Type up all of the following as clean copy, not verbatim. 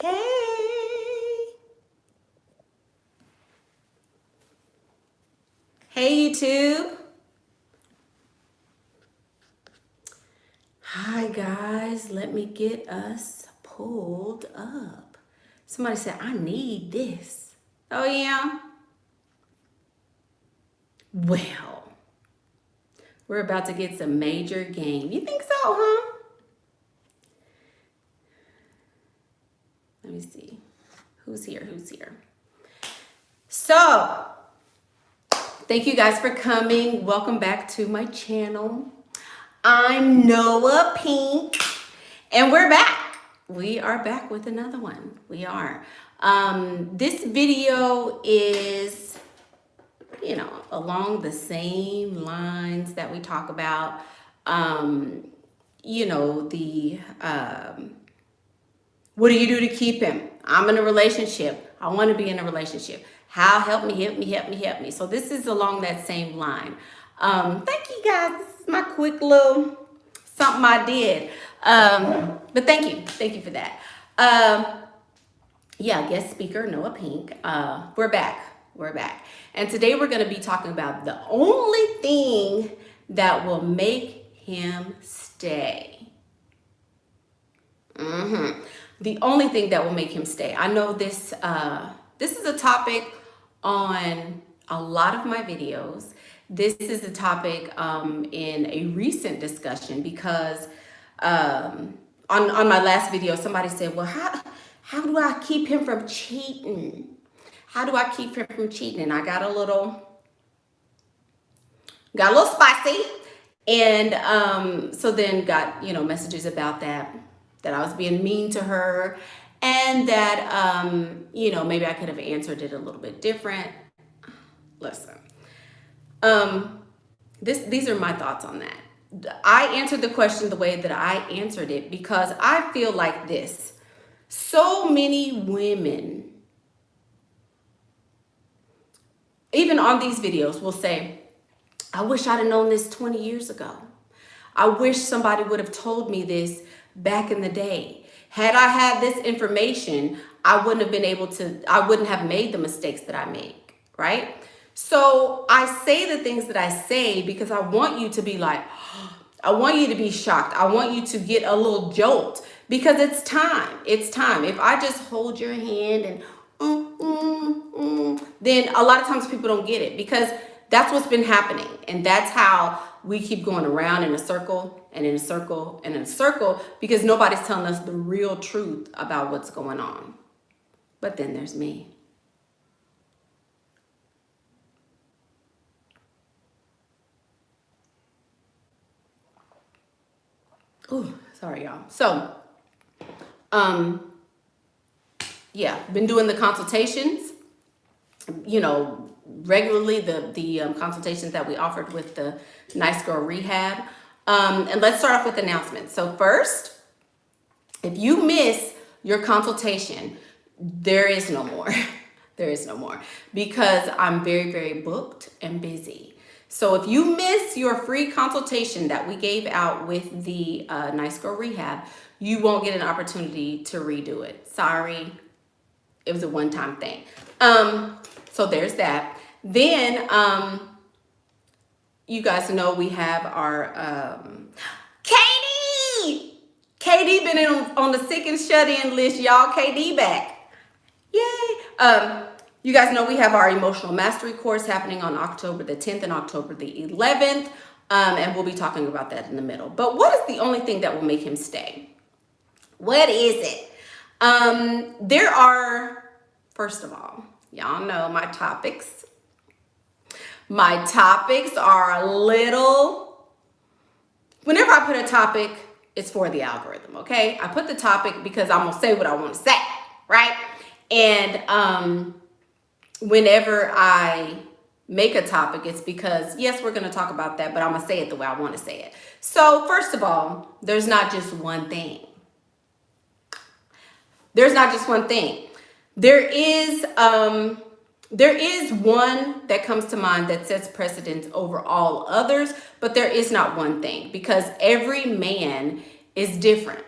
Hey. Hey, YouTube. Hi, guys. Let me get us pulled up. Somebody said, I need this. Oh, yeah? Well, we're about to get some major game. You think so, huh? Let me see. Who's here? Who's here? So, thank you guys for coming. Welcome back to my channel. I'm Noah Pink, and we're back. We are back with another one. We are. This video is, along the same lines that we talk about. What do you do to keep him? I'm in a relationship. I want to be in a relationship. How? Help me. So this is along that same line. Thank you guys. This is my quick little something I did. But thank you for that. Guest speaker Noah Pink. We're back. And today we're going to be talking about the only thing that will make him stay. The only thing that will make him stay. I know this is a topic on a lot of my videos. This is a topic in a recent discussion because on my last video, somebody said, well, how do I keep him from cheating? How do I keep him from cheating? And I got a little spicy. And so then got, messages about that I was being mean to her, and that, maybe I could have answered it a little bit different. Listen, these are my thoughts on that. I answered the question the way that I answered it because I feel like this. So many women, even on these videos, will say, I wish I'd have known this 20 years ago. I wish somebody would have told me this back in the day. Had I had this information, I wouldn't have made the mistakes that I make, right? So I say the things that I say because I want you to be like, I want you to be shocked. I want you to get a little jolt because it's time. It's time. If I just hold your hand and then a lot of times people don't get it because that's what's been happening. And that's how we keep going around in a circle and in a circle and in a circle because nobody's telling us the real truth about what's going on. But then there's me. Oh, sorry, y'all. So, been doing the consultations, regularly, the consultations that we offered with the Nice Girl Rehab. And let's start off with announcements. So first, if you miss your consultation, there is no more. There is no more because I'm very, very booked and busy. So if you miss your free consultation that we gave out with the Nice Girl Rehab, you won't get an opportunity to redo it. Sorry, it was a one-time thing. So there's that. Then you guys know we have our KD. KD been on the sick and shut-in list, y'all. KD back. Yay. You guys know we have our emotional mastery course happening on October the 10th and October the 11th. And we'll be talking about that in the middle. But what is the only thing that will make him stay? What is it? There are, first of all, y'all know my topics. My topics are a little, whenever I put a topic, it's for the algorithm, okay? I put the topic because I'm gonna say what I want to say, right? And whenever I make a topic, it's because, yes, we're gonna talk about that, but I'm gonna say it the way I want to say it. So first of all, there's not just one thing. There's not just one thing. There is one that comes to mind that sets precedence over all others, but there is not one thing because every man is different.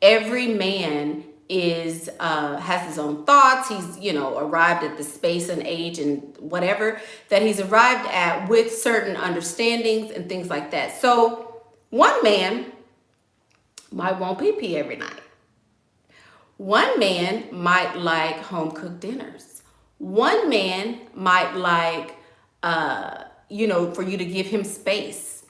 Every man is has his own thoughts. He's, you know, arrived at the space and age and whatever that he's arrived at with certain understandings and things like that. So one man might want pee every night. One man might like home cooked dinners. One man might like, you know, for you to give him space.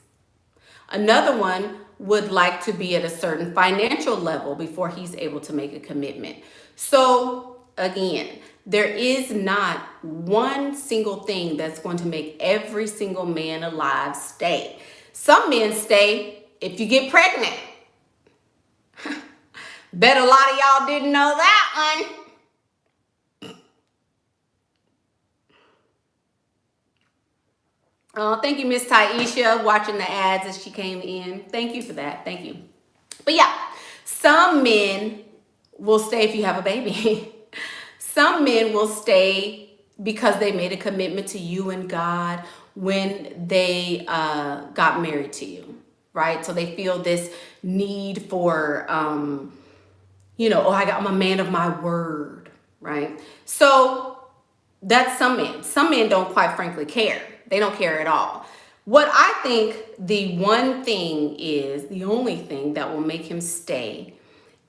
Another one would like to be at a certain financial level before he's able to make a commitment. So again, there is not one single thing that's going to make every single man alive stay. Some men stay if you get pregnant. Bet a lot of y'all didn't know that one. Oh, thank you, Miss Taisha, watching the ads as she came in. Thank you for that. Thank you. But yeah, some men will stay if you have a baby. Some men will stay because they made a commitment to you and God when they got married to you, right? So they feel this need for, you know, oh, I'm a man of my word, right? So that's some men. Some men don't quite frankly care. They don't care at all. What I think the one thing is, the only thing that will make him stay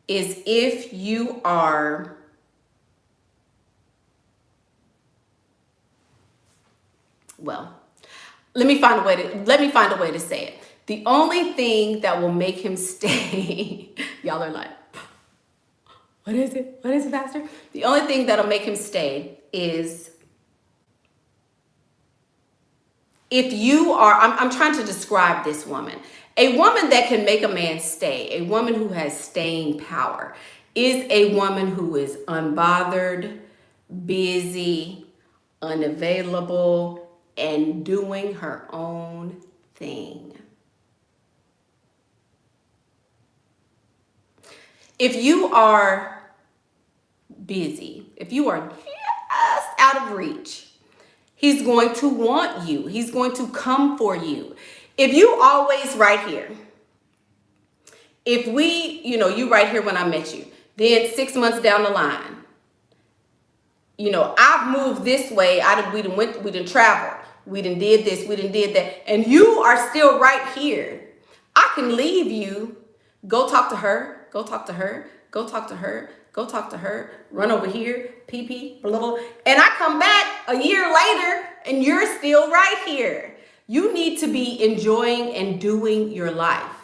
is if you are well, let me find a way to say it. The only thing that will make him stay, y'all are like, what is it? What is it, Pastor? The only thing that'll make him stay is if you are, I'm trying to describe this woman. A woman that can make a man stay, a woman who has staying power, is a woman who is unbothered, busy, unavailable, and doing her own thing. If you are busy, if you are just out of reach, he's going to want you. He's going to come for you. If you always right here, if we, you know, you right here when I met you, then 6 months down the line, you know, I've moved this way. We done traveled. We done did this. We done did that. And you are still right here. I can leave you. Go talk to her. Go talk to her. Go talk to her. Go talk to her. Run over here. Pee, blah, blah. And I come back a year later and you're still right here. You need to be enjoying and doing your life.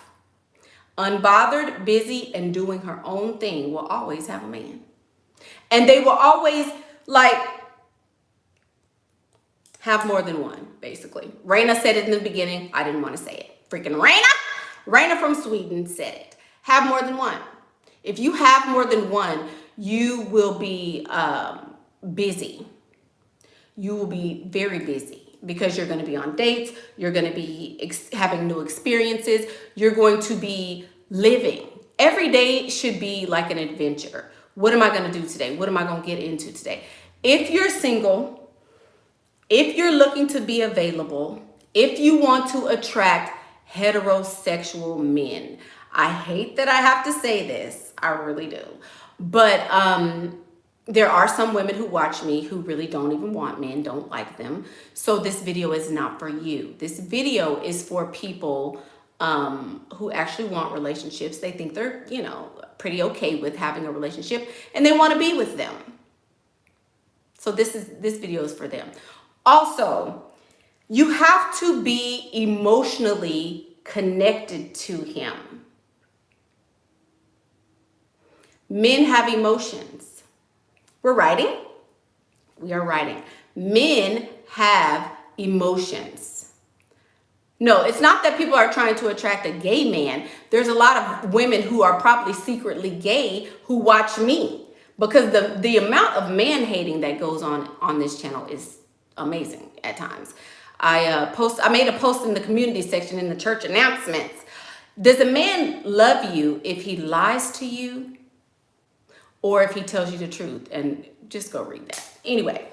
Unbothered, busy, and doing her own thing will always have a man. And they will always like have more than one, basically. Raina said it in the beginning. I didn't want to say it. Freaking Raina from Sweden said it. Have more than one. If you have more than one, you will be busy. You will be very busy because you're going to be on dates. You're going to be having new experiences. You're going to be living. Every day should be like an adventure. What am I going to do today? What am I going to get into today? If you're single, if you're looking to be available, if you want to attract heterosexual men, I hate that I have to say this. I really do. But there are some women who watch me who really don't even want men, don't like them. So this video is not for you. This video is for people who actually want relationships. They think they're, you know, pretty okay with having a relationship and they want to be with them. So this video is for them. Also, you have to be emotionally connected to him. Men have emotions. We're writing. We are writing. Men have emotions. No, it's not that people are trying to attract a gay man. There's a lot of women who are probably secretly gay who watch me because the amount of man hating that goes on this channel is amazing at times. I made a post in the community section in the church announcements. Does a man love you if he lies to you or if he tells you the truth? And just go read that. Anyway,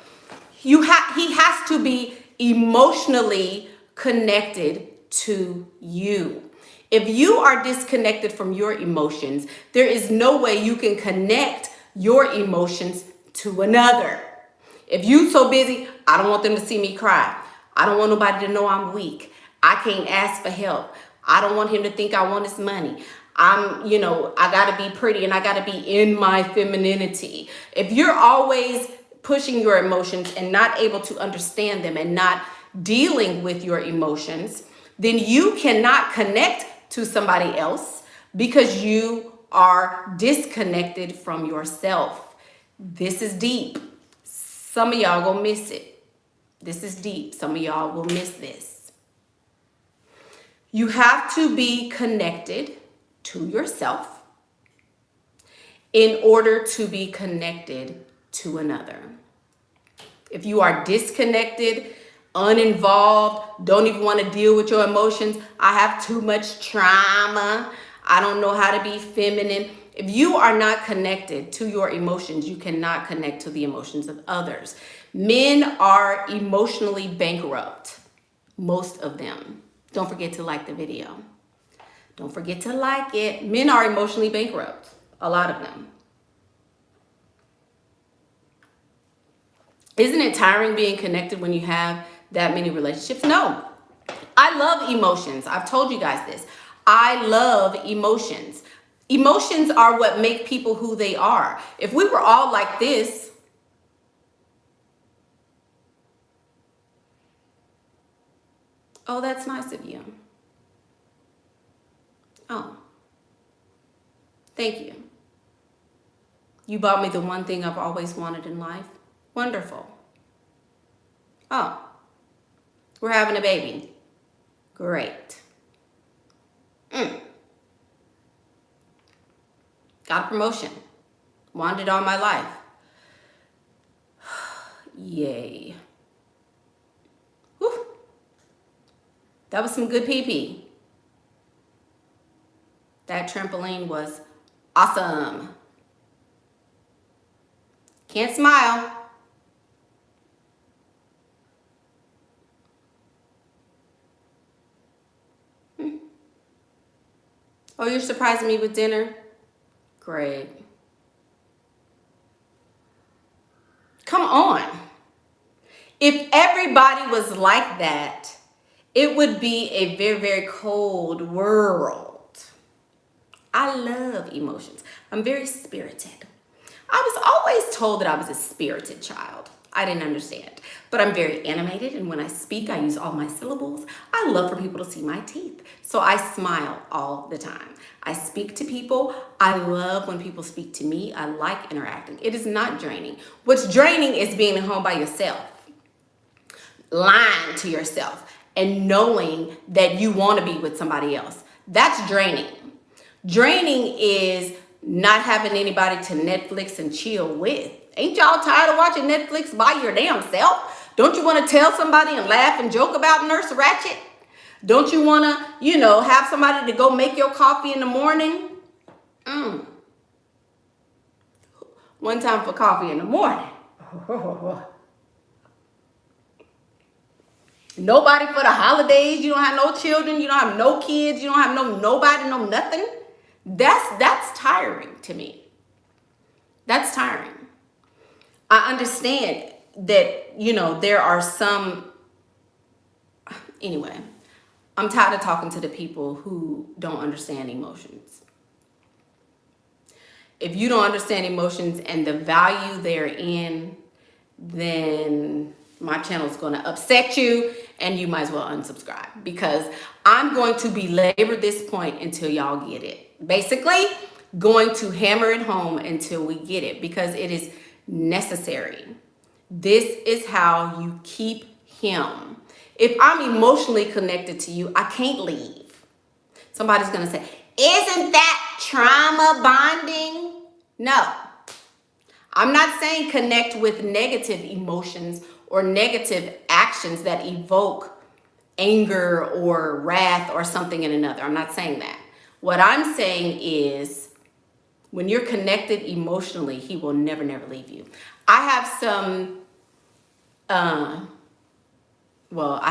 he has to be emotionally connected to you. If you are disconnected from your emotions, there is no way you can connect your emotions to another. If you so busy, I don't want them to see me cry. I don't want nobody to know I'm weak. I can't ask for help. I don't want him to think I want his money. I gotta be pretty and I gotta be in my femininity. If you're always pushing your emotions and not able to understand them and not dealing with your emotions, then you cannot connect to somebody else because you are disconnected from yourself. This is deep. Some of y'all gonna miss it. This is deep. Some of y'all will miss this. You have to be connected to yourself in order to be connected to another. If you are disconnected, uninvolved, don't even want to deal with your emotions, I have too much trauma, I don't know how to be feminine. If you are not connected to your emotions, you cannot connect to the emotions of others. Men are emotionally bankrupt, most of them. Don't forget to like the video. Don't forget to like it. Men are emotionally bankrupt, a lot of them. Isn't it tiring being connected when you have that many relationships? No. I love emotions. I've told you guys this. I love emotions. Emotions are what make people who they are. If we were all like this, oh, that's nice of you. Oh, thank you. You bought me the one thing I've always wanted in life. Wonderful. Oh, we're having a baby. Great. Got a promotion. Wanted it all my life. Yay. Whew. That was some good pee-pee. That trampoline was awesome. Can't smile. Oh, you're surprising me with dinner? Great. Come on. If everybody was like that, it would be a very, very cold world. I love emotions. I'm very spirited. I was always told that I was a spirited child. I didn't understand. But I'm very animated, and when I speak, I use all my syllables. I love for people to see my teeth. So I smile all the time. I speak to people. I love when people speak to me. I like interacting. It is not draining. What's draining is being at home by yourself, lying to yourself, and knowing that you want to be with somebody else. That's draining. Draining is not having anybody to Netflix and chill with. Ain't y'all tired of watching Netflix by your damn self? Don't you want to tell somebody and laugh and joke about Nurse Ratched? Don't you want to, have somebody to go make your coffee in the morning? One time for coffee in the morning. Nobody for the holidays. You don't have no children. You don't have no kids. You don't have nobody, no nothing. That's tiring to me. That's tiring. I understand that, there are some, anyway, I'm tired of talking to the people who don't understand emotions. If you don't understand emotions and the value they're in, then my channel is going to upset you and you might as well unsubscribe, because I'm going to belabor this point until y'all get it. Basically, going to hammer it home until we get it, because it is necessary. This is how you keep him. If I'm emotionally connected to you, I can't leave. Somebody's going to say, isn't that trauma bonding? No. I'm not saying connect with negative emotions or negative actions that evoke anger or wrath or something in another. I'm not saying that. What I'm saying is, when you're connected emotionally, he will never, never leave you. I have some, I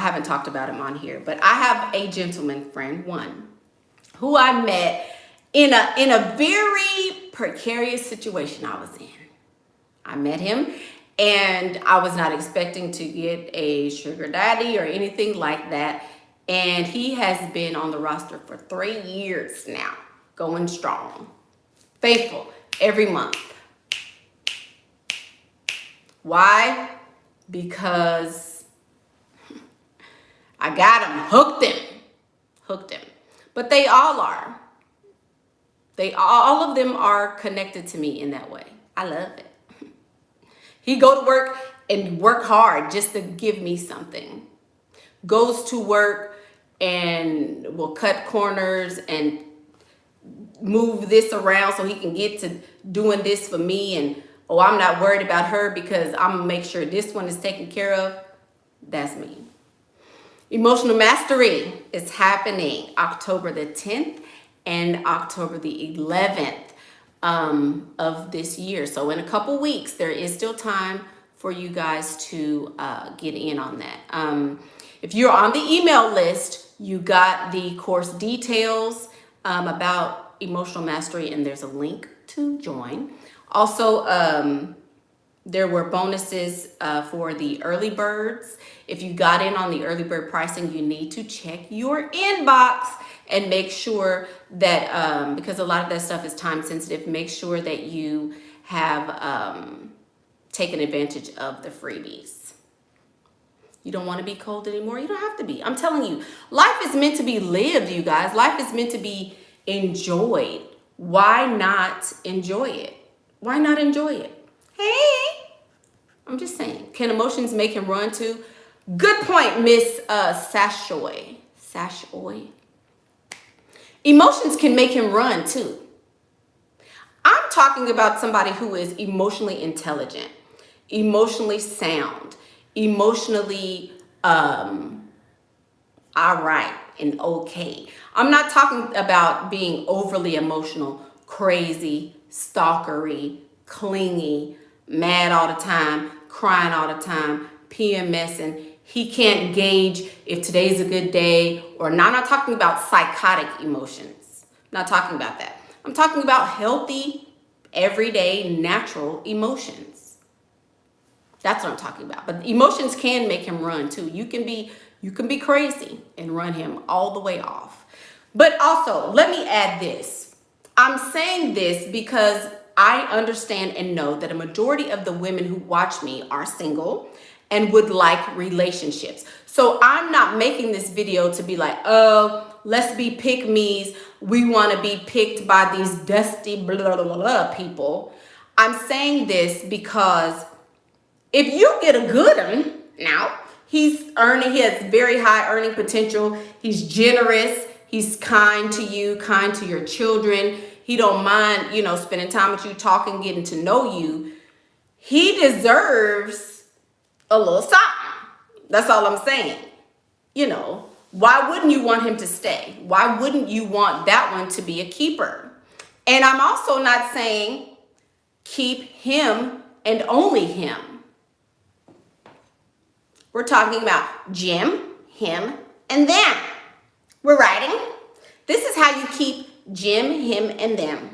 haven't talked about him on here, but I have a gentleman friend, one, who I met in a very precarious situation I was in. I met him and I was not expecting to get a sugar daddy or anything like that. And he has been on the roster for 3 years now, going strong, faithful every month. Why? Because I got him, hooked him. But they all are. All of them are connected to me in that way. I love it. He go to work and work hard just to give me something. Goes to work and will cut corners and move this around so he can get to doing this for me. And, oh, I'm not worried about her because I'm gonna make sure this one is taken care of. That's me. Emotional Mastery is happening October the 10th and October the 11th of this year. So in a couple weeks, there is still time for you guys to get in on that. If you're on the email list, you got the course details about Emotional Mastery, and there's a link to join. Also, there were bonuses for the early birds. If you got in on the early bird pricing, you need to check your inbox and make sure that, because a lot of that stuff is time sensitive, make sure that you have taken advantage of the freebies. You don't want to be cold anymore? You don't have to be. I'm telling you, life is meant to be lived, you guys. Life is meant to be enjoyed. Why not enjoy it? Why not enjoy it? Hey, I'm just saying. Can emotions make him run too? Good point, Miss Sashoy. Sashoy. Emotions can make him run too. I'm talking about somebody who is emotionally intelligent, emotionally sound, emotionally all right and okay. I'm not talking about being overly emotional, crazy, stalkery, clingy, mad all the time, crying all the time, PMSing. He can't gauge if today's a good day or not. I'm not talking about psychotic emotions. I'm not talking about that. I'm talking about healthy, everyday, natural emotions. That's what I'm talking about. But emotions can make him run too. You can be crazy and run him all the way off. But also, let me add this. I'm saying this because I understand and know that a majority of the women who watch me are single and would like relationships. So I'm not making this video to be like, oh, let's be pick-me's. We want to be picked by these dusty blah, blah, blah, blah people. I'm saying this because if you get a good one, now he has very high earning potential. He's generous. He's kind to you, kind to your children. He don't mind, spending time with you, talking, getting to know you. He deserves a little something. That's all I'm saying. Why wouldn't you want him to stay? Why wouldn't you want that one to be a keeper? And I'm also not saying keep him and only him. We're talking about Jim, him, and them. We're writing. This is how you keep Jim, him, and them.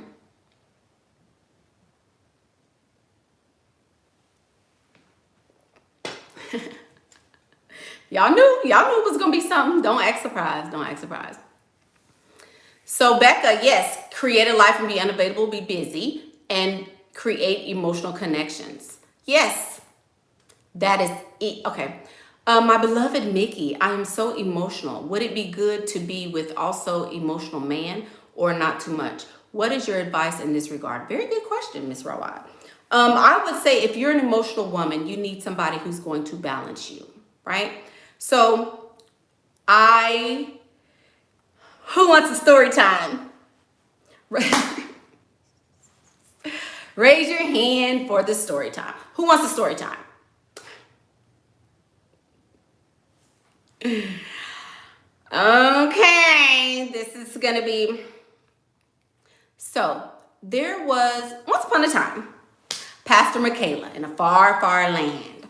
Y'all knew it was gonna be something. Don't act surprised. So Becca, yes, create a life and be unavailable, be busy, and create emotional connections. Yes, that is it. Okay. My beloved Mickey, I am so emotional. Would it be good to be with also emotional man or not too much? What is your advice in this regard? Very good question, Miss Rawat. I would say if you're an emotional woman, you need somebody who's going to balance you, right? So who wants a story time? Raise your hand for the story time. Who wants a story time? Okay, this is gonna be, so there was once upon a time Pastor Michaela in a far, far land.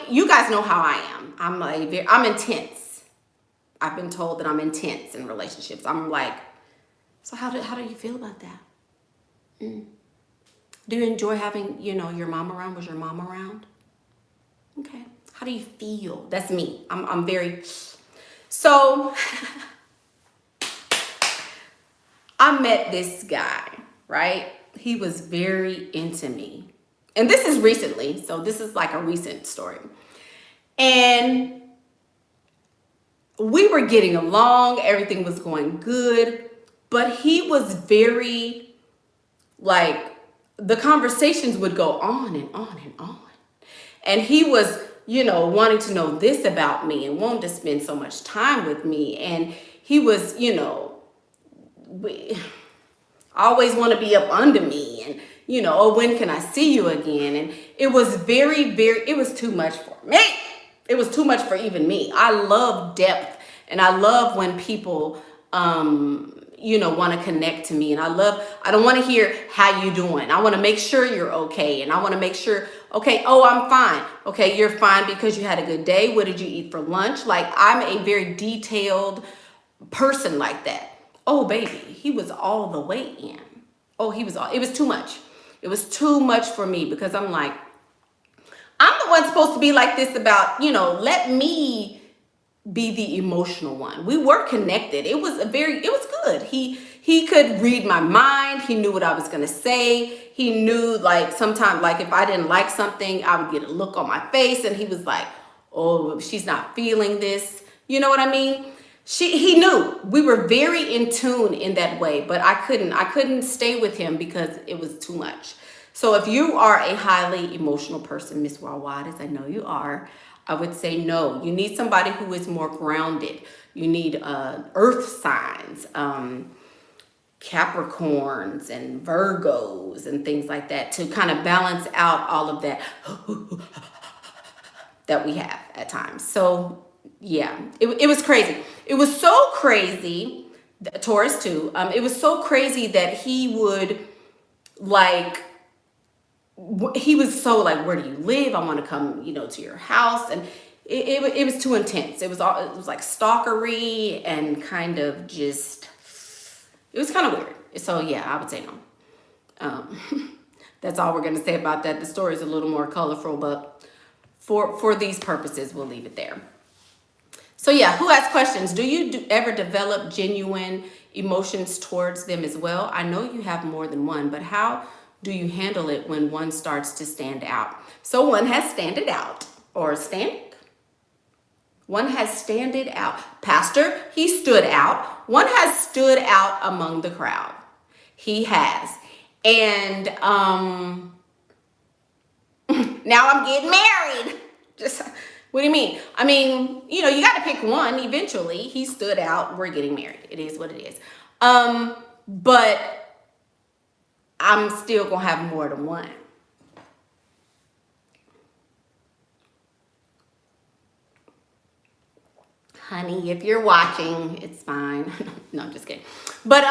You guys know how I am. I'm intense. I've been told that I'm intense in relationships. I'm like So how do you feel about that? Do you enjoy having, your mom around? Was your mom around? Okay. How do you feel? That's me. I'm very... So I met this guy, right? He was very into me. And this is recently, so this is like a recent story. And we were getting along, everything was going good, but he was very, like, the conversations would go on and on and on. And he was, wanting to know this about me and wanting to spend so much time with me. And he was, always want to be up under me and, oh, when can I see you again? And it was it was too much for me. It was too much for even me. I love depth, and I love when people, want to connect to me. And I don't want to hear how you doing. I want to make sure you're okay. And I want to make sure, okay, oh, I'm fine. Okay, you're fine because you had a good day. What did you eat for lunch? Like, I'm a very detailed person like that. Oh, baby, he was all the way in. Oh, it was too much. It was too much for me because I'm like, I'm the one supposed to be like this about, let me be the emotional one. We were connected. It was good. He could read my mind. He knew what I was going to say. He knew, like, sometimes, like, if I didn't like something, I would get a look on my face and he was like, oh, she's not feeling this. You know what I mean? He knew. We were very in tune in that way, but I couldn't stay with him because it was too much. So if you are a highly emotional person, Miss Worldwide, as I know you are, I would say no. You need somebody who is more grounded. You need earth signs, Capricorns and Virgos and things like that to kind of balance out all of that that we have at times. So yeah, it was crazy. It was so crazy, Taurus too. It was so crazy that he would, like, he was so like, where do you live? I want to come, to your house. And it was too intense. It was like stalkery and kind of just, it was kind of weird. So yeah, I would say no. That's all we're going to say about that. The story is a little more colorful, but for these purposes, we'll leave it there. So yeah, who has questions? Do you ever develop genuine emotions towards them as well? I know you have more than one, but how do you handle it when one starts to stand out? So one has standed out, or stand. One has standed out. Pastor, he stood out. One has stood out among the crowd. He has. And now I'm getting married. Just, what do you mean? I mean, you got to pick one eventually. He stood out. We're getting married. It is what it is. But I'm still going to have more than one. Honey, if you're watching, it's fine. No, I'm just kidding. But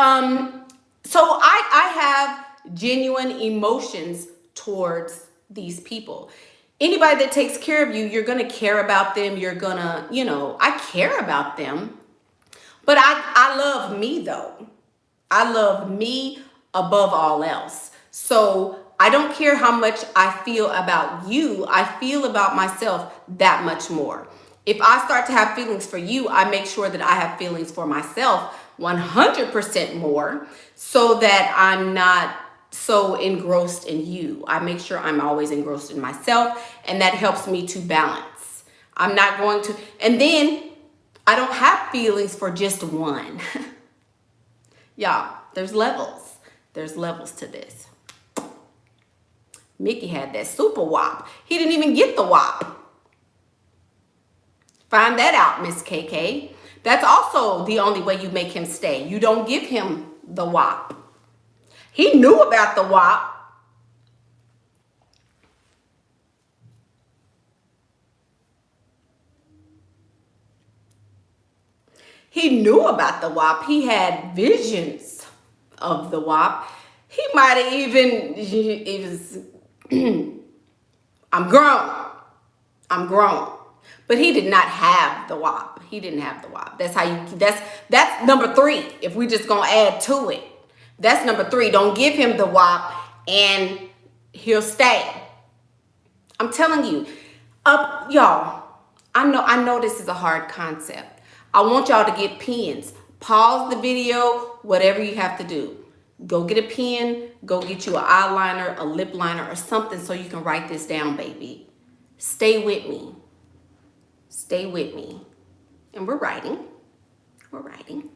so I have genuine emotions towards these people. Anybody that takes care of you, you're going to care about them. You're going to, I care about them. But I love me, though. I love me above all else. So I don't care how much I feel about you. I feel about myself that much more. If I start to have feelings for you, I make sure that I have feelings for myself 100% more so that I'm not so engrossed in you. I make sure I'm always engrossed in myself, and that helps me to balance. I'm not going to, and then I don't have feelings for just one. Y'all, there's levels. There's levels to this. Mickey had that super whop. He didn't even get the whop. Find that out, Miss KK. That's also the only way you make him stay. You don't give him the whop. He knew about the whop. He knew about the whop. He had visions of the whop. He might have even, I'm grown. But he did not have the whop. He didn't have the whop. That's how you, that's number 3. If we just gonna add to it, that's number 3. Don't give him the whop and he'll stay. I'm telling you, y'all, I know this is a hard concept. I want y'all to get pens. Pause the video, whatever you have to do. Go get a pen, go get you an eyeliner, a lip liner, or something so you can write this down, baby. Stay with me. Stay with me. And we're writing. We're writing.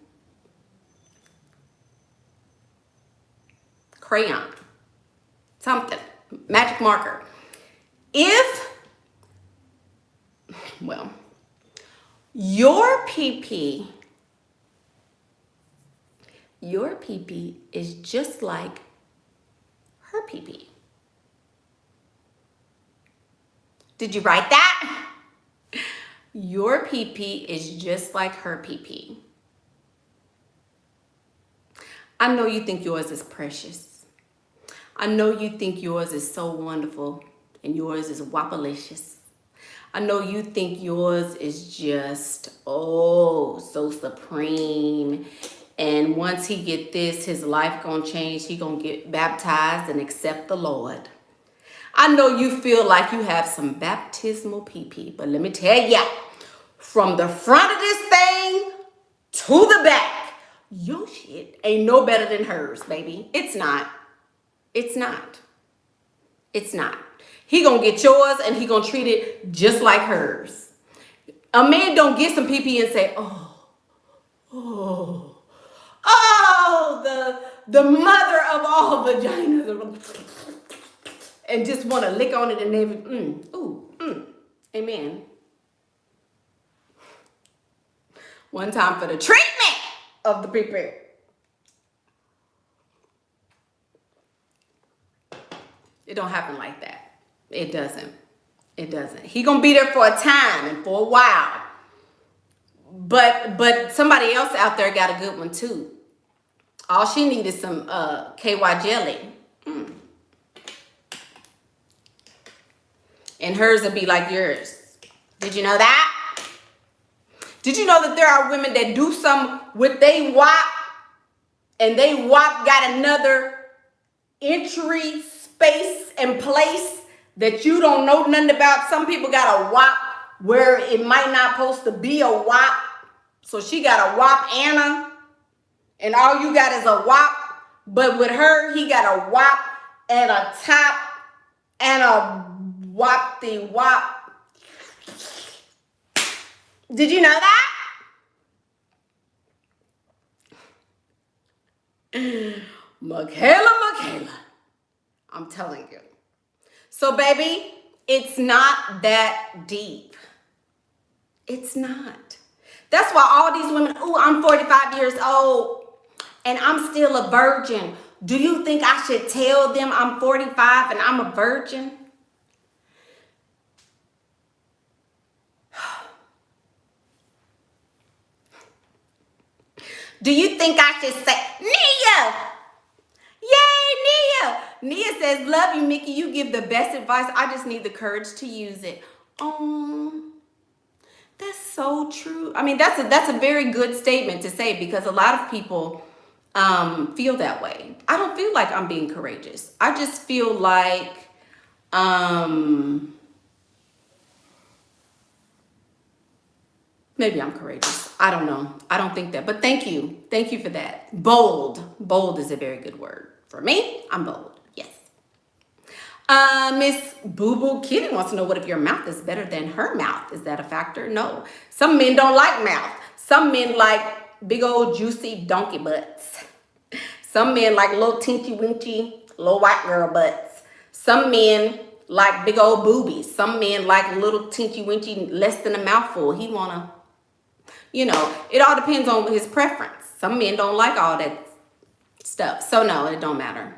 Crayon. Something. Magic marker. Well, your PP is just like her PP. Did you write that? Your PP is just like her PP. I know you think yours is precious. I know you think yours is so wonderful and yours is whopalicious. I know you think yours is just, oh, so supreme. And once he get this, his life gonna change. He gonna get baptized and accept the Lord. I know you feel like you have some baptismal PP, but let me tell ya, from the front of this thing to the back, your shit ain't no better than hers, baby. It's not. It's not. It's not. He gonna get yours and he gonna treat it just like hers. A man don't get some PP and say, oh, the mother of all vaginas, and just want to lick on it and name amen. One time for the treatment of the PinkPrint. It don't happen like that. It doesn't. It doesn't. He gonna be there for a time and for a while. But somebody else out there got a good one too. All she needs is some KY jelly. And hers will be like yours. Did you know that? Did you know that there are women that do some with they whop and they whop got another entry space and place that you don't know nothing about? Some people got a whop where it might not supposed to be a whop. So she got a whop Anna and all you got is a whop. But with her, he got a whop and a top and a whop the whop. Did you know that? Michaela. I'm telling you. So, baby, it's not that deep. It's not. That's why all these women, I'm 45 years old and I'm still a virgin. Do you think I should tell them I'm 45 and I'm a virgin? Do you think I should say, Nia? Yay, Nia. Nia says, love you, Mickey. You give the best advice. I just need the courage to use it. Oh, that's so true. I mean, that's a very good statement to say because a lot of people feel that way. I don't feel like I'm being courageous. I just feel like maybe I'm courageous. I don't know. I don't think that. But thank you. Thank you for that. Bold. Bold is a very good word. For me, I'm bold. Yes. Miss BoobooKitty wants to know, what if your mouth is better than her mouth? Is that a factor? No. Some men don't like mouth. Some men like big old juicy donkey butts. Some men like little teensy weensy little white girl butts. Some men like big old boobies. Some men like little teensy weensy less than a mouthful. He wanna, it all depends on his preference. Some men don't like all that stuff. So no, it don't matter.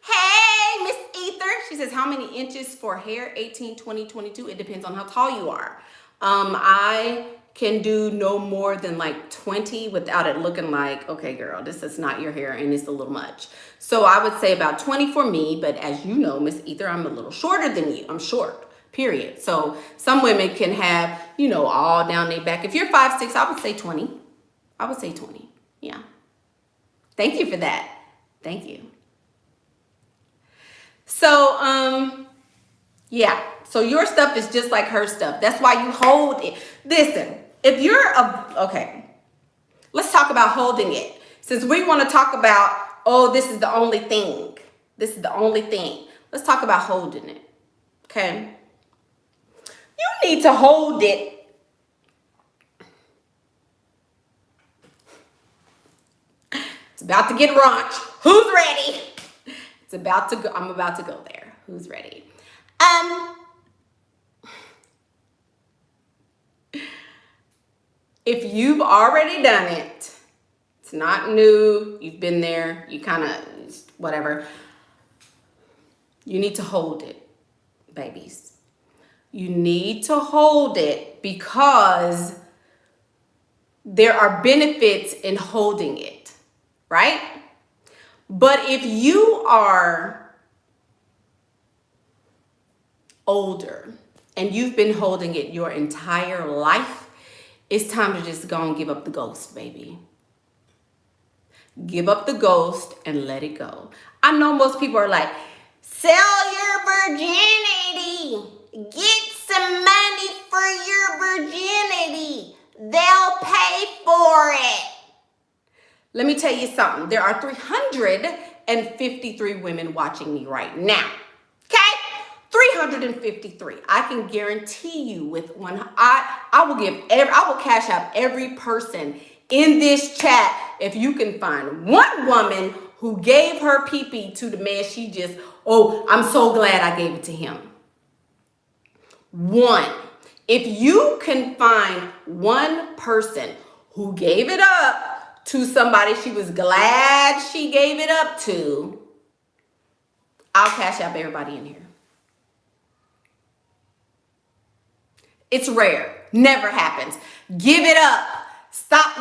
Hey, Miss Ether. She says, how many inches for hair? 18, 20, 22. It depends on how tall you are. I can do no more than like 20 without it looking like, okay, girl, this is not your hair and it's a little much. So I would say about 20 for me. But as you know, Miss Ether, I'm a little shorter than you. I'm short. period. So some women can have, you know, all down their back. If you're 5'6", I would say 20. I would say 20. Yeah. Thank you for that. Thank you. So, yeah. So your stuff is just like her stuff. That's why you hold it. Listen, if you're okay, let's talk about holding it. Since we want to talk about, oh, this is the only thing. This is the only thing. Let's talk about holding it. Okay. You need to hold it. It's about to get raunch. Who's ready? It's about to go. I'm about to go there. Who's ready? If you've already done it, it's not new. You've been there. You kind of, whatever. You need to hold it, babies. You need to hold it because there are benefits in holding it, right? But if you are older and you've been holding it your entire life, it's time to just go and give up the ghost, baby. Give up the ghost and let it go. I know most people are like, sell your virginity. Get some money for your virginity. They'll pay for it. Let me tell you something. There are 353 women watching me right now. Okay? 353. I can guarantee you with one, I will cash out every person in this chat if you can find one woman who gave her pee-pee to the man she just, oh, I'm so glad I gave it to him. One. If you can find one person who gave it up to somebody she was glad she gave it up to, I'll cash out everybody in here. It's rare. Never happens. Give it up. Stop.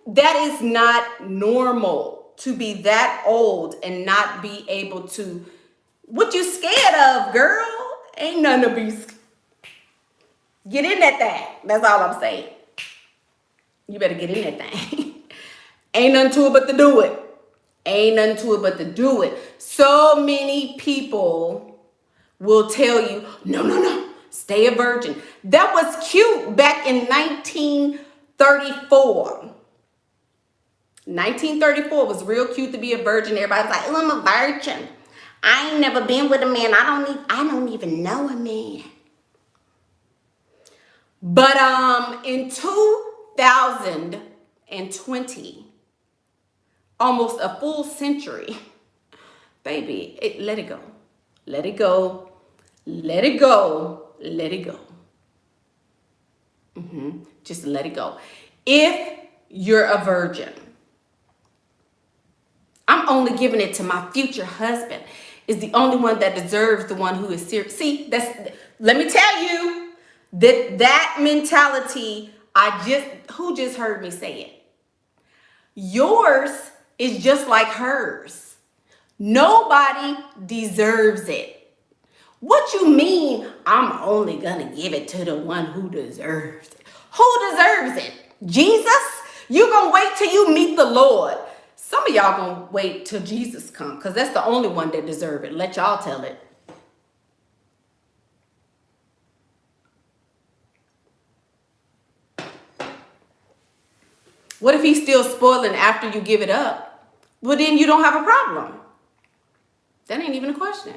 That is not normal to be that old and not be able to. What you scared of, girl? Ain't nothing to be scared. Get in that thing. That's all I'm saying. You better get in that thing. Ain't nothing to it but to do it. Ain't nothing to it but to do it. So many people will tell you, no, no, no. Stay a virgin. That was cute back in 1934. 1934 was real cute to be a virgin. Everybody's like, oh, I'm a virgin. I ain't never been with a man. I don't even know a man. But in 2020, almost a full century, baby, let it go. Let it go. Let it go. Let it go. Just let it go. If you're a virgin, I'm only giving it to my future husband. Is the only one that deserves the one who is serious. See, let me tell you that mentality, who just heard me say it? Yours is just like hers. Nobody deserves it. What you mean, I'm only gonna give it to the one who deserves it? Who deserves it? Jesus? You gonna wait till you meet the Lord. Some of y'all gonna wait till Jesus come because that's the only one that deserve it. Let y'all tell it. What if he's still spoiling after you give it up? Well, then you don't have a problem. That ain't even a question.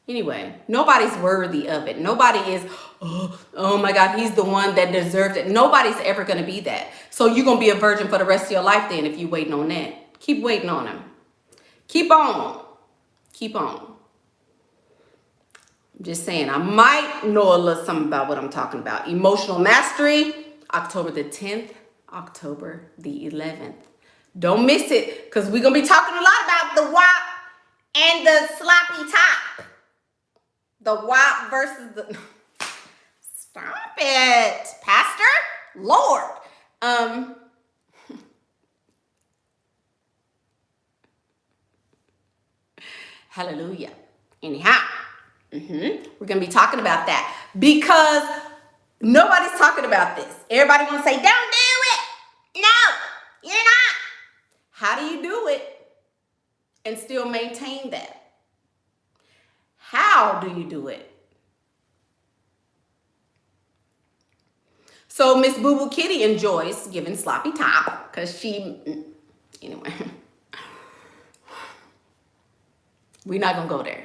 Anyway, nobody's worthy of it. Nobody is, oh my God, he's the one that deserves it. Nobody's ever going to be that. So you're going to be a virgin for the rest of your life then if you're waiting on that. Keep waiting on him. Keep on. Keep on. I'm just saying, I might know a little something about what I'm talking about. Emotional mastery, October the 10th, October the 11th. Don't miss it because we're going to be talking a lot about the whop and the sloppy top. The whop versus the... Stop it, Pastor. Lord. Hallelujah. Anyhow, We're going to be talking about that because nobody's talking about this. Everybody want to say, don't do it. No, you're not. How do you do it and still maintain that? How do you do it? So Miss BoobooKitty enjoys giving sloppy top because anyway, we're not going to go there.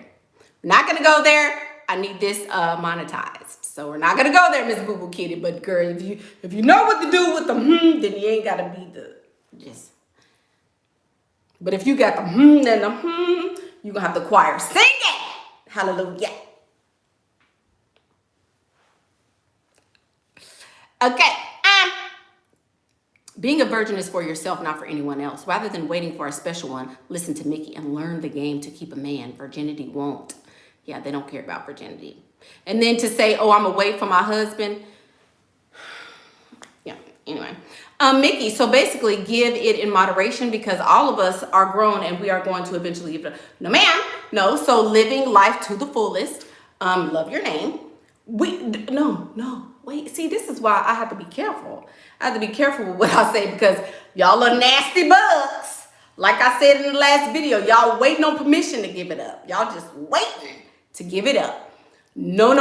We're not going to go there. I need this monetized. So we're not going to go there, Miss BoobooKitty. But girl, if you know what to do with the then you ain't got to be just. But if you got the and the you're going to have the choir singing. Hallelujah. Okay. Being a virgin is for yourself, not for anyone else. Rather than waiting for a special one, listen to Mickey and learn the game to keep a man. Virginity won't. Yeah, they don't care about virginity. And then to say, oh, I'm away from my husband. Yeah, anyway. Mickey, so basically give it in moderation because all of us are grown and we are going to eventually give it up. No, ma'am. No, so living life to the fullest. Love your name. No. Wait, see, this is why I have to be careful. I have to be careful with what I say because y'all are nasty bugs. Like I said in the last video, y'all waiting on permission to give it up. Y'all just waiting to give it up. No.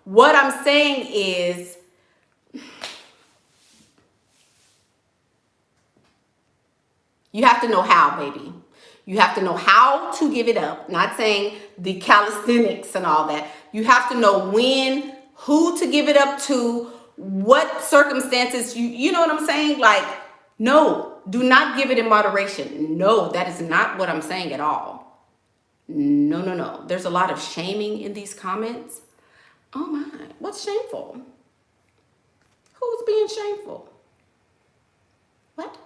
What I'm saying is, you have to know how, baby. You have to know how to give it up. Not saying the calisthenics and all that. You have to know when, who to give it up to, what circumstances, you know what I'm saying? Like, no, do not give it in moderation. No, that is not what I'm saying at all. No. There's a lot of shaming in these comments. Oh my, what's shameful? Who's being shameful? What?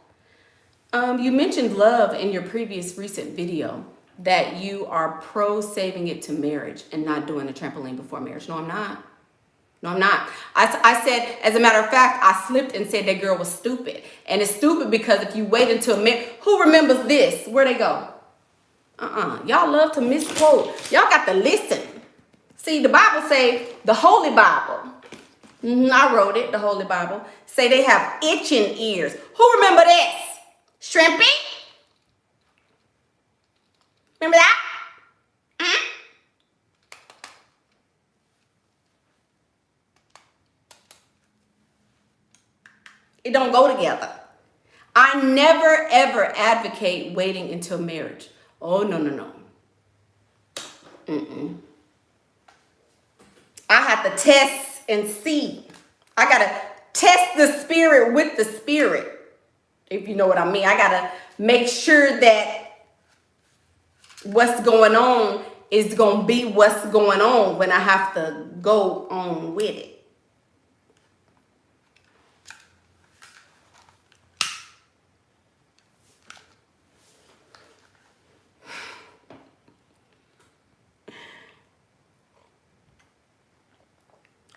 You mentioned love in your previous recent video that you are pro saving it to marriage and not doing a trampoline before marriage. No, I'm not. I said, as a matter of fact, I slipped and said that girl was stupid. And it's stupid because if you wait until marriage, who remembers this? Where'd they go? Y'all love to misquote. Y'all got to listen. See, the Bible say, the Holy Bible. I wrote it, the Holy Bible. Say they have itching ears. Who remember this? Shrimpy? Remember that? It don't go together. I never ever advocate waiting until marriage. Oh, no. I have to test and see. I got to test the spirit with the spirit. If you know what I mean. I got to make sure that what's going on is going to be what's going on when I have to go on with it.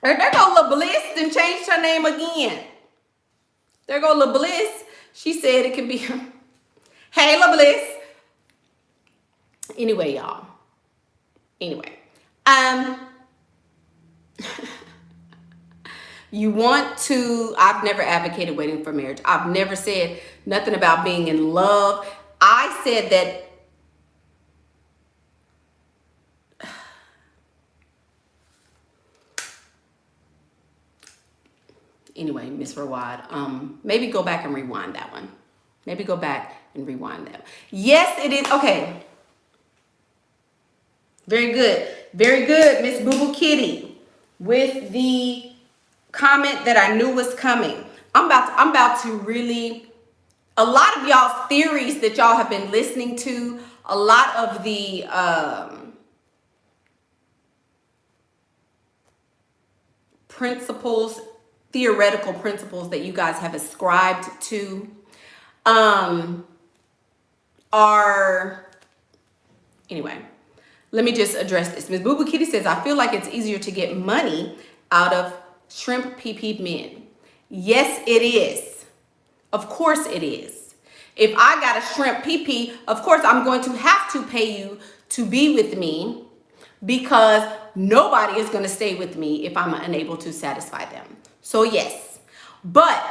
There go La Bliss and changed her name again. There go La Bliss. She said it can be, hey, La Bliss. Anyway, y'all. You want to, I've never advocated waiting for marriage. I've never said nothing about being in love. I said that anyway, Miss Rawad, maybe go back and rewind that one. Yes, it is. Okay. Very good, Miss BoobooKitty, with the comment that I knew was coming. I'm about to really, a lot of y'all's theories that y'all have been listening to, a lot of the theoretical principles that you guys have ascribed to are, anyway, let me just address this. Ms. BoobooKitty says, I feel like it's easier to get money out of shrimp PP men. Yes, it is. Of course it is. If I got a shrimp PP, of course I'm going to have to pay you to be with me, because nobody is going to stay with me if I'm unable to satisfy them. So yes, but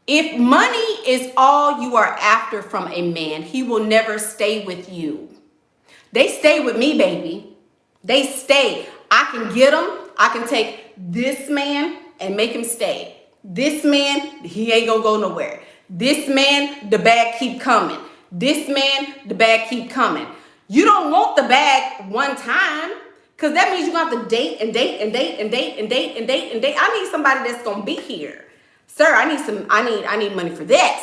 if money is all you are after from a man, he will never stay with you. They stay with me, baby. They stay. I can get them. I can take this man and make him stay. This man, he ain't gonna go nowhere. This man, the bag keep coming. This man, the bag keep coming. You don't want the bag one time, because that means you're gonna have to date and date and date and date and date and date and date. I need somebody that's gonna be here. Sir, I need money for this.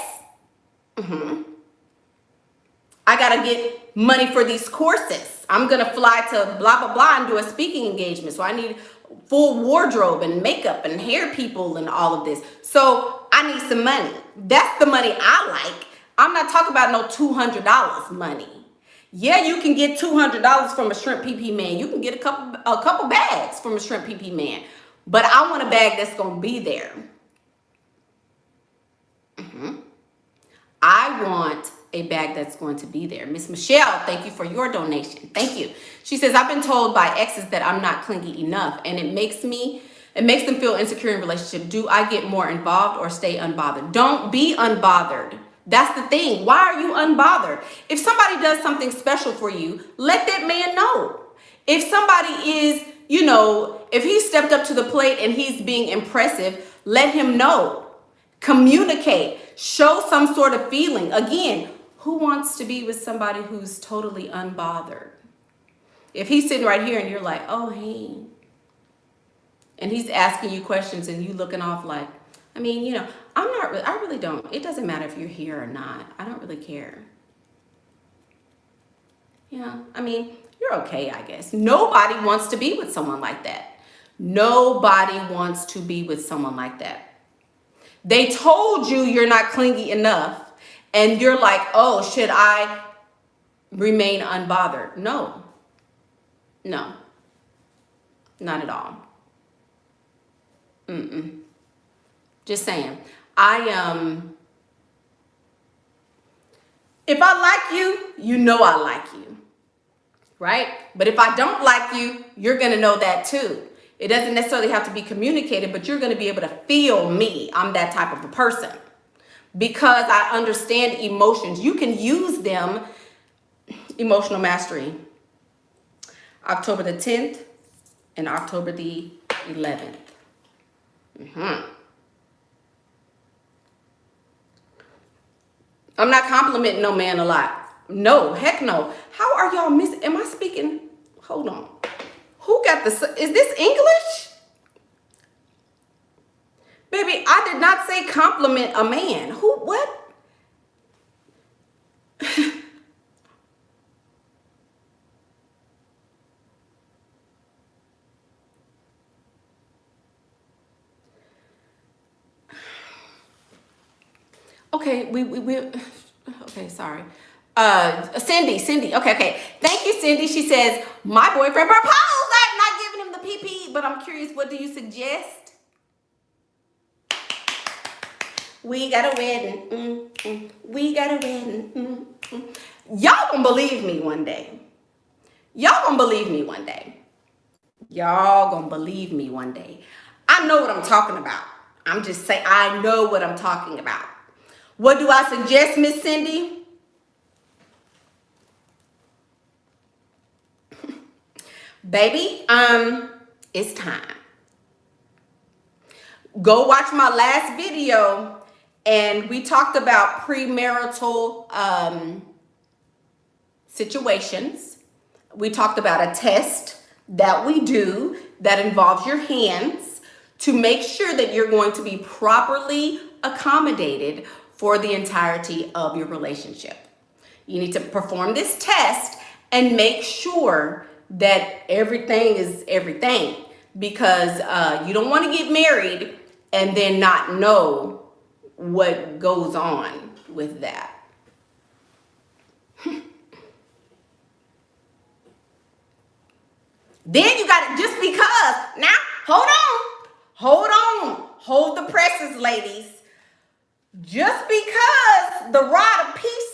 I gotta get money for these courses. I'm gonna fly to blah, blah, blah and do a speaking engagement. So I need full wardrobe and makeup and hair people and all of this. So I need some money. That's the money I like. I'm not talking about no $200 money. Yeah, you can get $200 from a shrimp PP man. You can get a couple bags from a shrimp PP man. But I want a bag that's gonna be there. I want a bag that's going to be there. Miss Michelle, thank you for your donation. Thank you. She says, I've been told by exes that I'm not clingy enough, and it makes them feel insecure in relationship. Do I get more involved or stay unbothered? Don't be unbothered. That's the thing. Why are you unbothered? If somebody does something special for you, let that man know. If somebody is, if he stepped up to the plate and he's being impressive, let him know. Communicate. Show some sort of feeling. Again, who wants to be with somebody who's totally unbothered? If he's sitting right here and you're like, oh, hey, and he's asking you questions and you looking off like, I really don't. It doesn't matter if you're here or not. I don't really care. Yeah, you're okay, I guess. Nobody wants to be with someone like that. Nobody wants to be with someone like that. They told you you're not clingy enough, and you're like, oh, should I remain unbothered? No, not at all. Just saying. If I like you, you know I like you, right? But if I don't like you, you're going to know that too. It doesn't necessarily have to be communicated, but you're going to be able to feel me. I'm that type of a person because I understand emotions. You can use them. Emotional mastery. October the 10th and October the 11th. I'm not complimenting no man a lot. No, heck no. How are y'all missing? Am I speaking? Hold on. Who got this? Is this English? Baby, I did not say compliment a man. Who, what? Okay, okay, sorry. Cindy. Okay. Thank you, Cindy. She says, my boyfriend proposed. I'm not giving him the PP, but I'm curious, what do you suggest? We got a wedding. We got a wedding. Y'all gonna believe me one day. Y'all gonna believe me one day. I know what I'm talking about. I'm just saying, I know what I'm talking about. What do I suggest, Miss Cindy? Baby, it's time. Go watch my last video, and we talked about premarital situations. We talked about a test that we do that involves your hands to make sure that you're going to be properly accommodated for the entirety of your relationship. You need to perform this test and make sure that everything is everything, because you don't want to get married and then not know what goes on with that. Then you got to, just because, now, hold the presses, ladies. Just because the rod of peace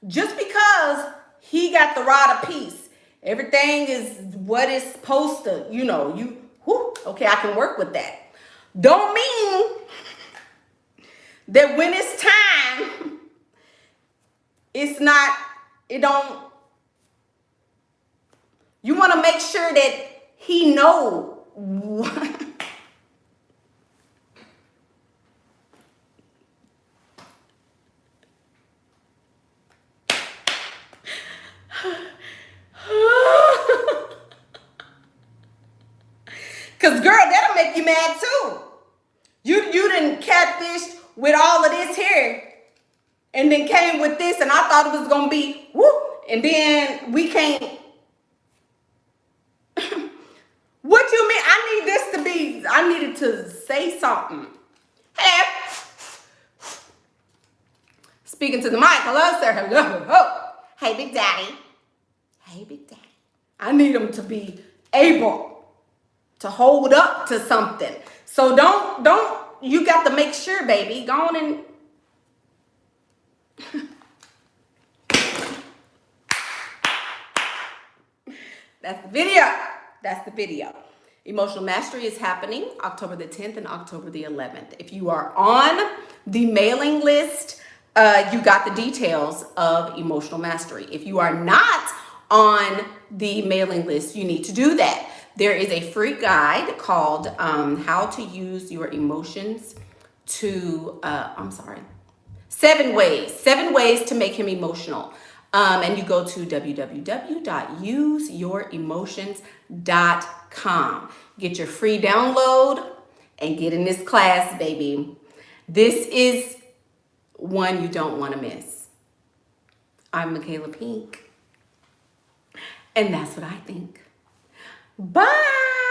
Just because he got the rod of peace, everything is what it's supposed to, okay, I can work with that. Don't mean that when it's time, it's not, it don't, you want to make sure that he know. Because, girl, that'll make you mad, too. You done catfished with all of this here and then came with this, and I thought it was going to be, whoop, and then we can't. What you mean? I needed to say something. Hello. Speaking to the mic. Hello, sir. Hello. Oh. Hey, Big Daddy. Hey, Big Daddy. I need him to be able to hold up to something. So you got to make sure, baby. Go on and... That's the video. That's the video. Emotional Mastery is happening October the 10th and October the 11th. If you are on the mailing list, you got the details of Emotional Mastery. If you are not on the mailing list, you need to do that. There is a free guide called How to Use Your Emotions to, 7 ways to make him emotional. And you go to www.useyouraemotions.com. Get your free download and get in this class, baby. This is one you don't want to miss. I'm Michaela Pink, and that's what I think. Bye.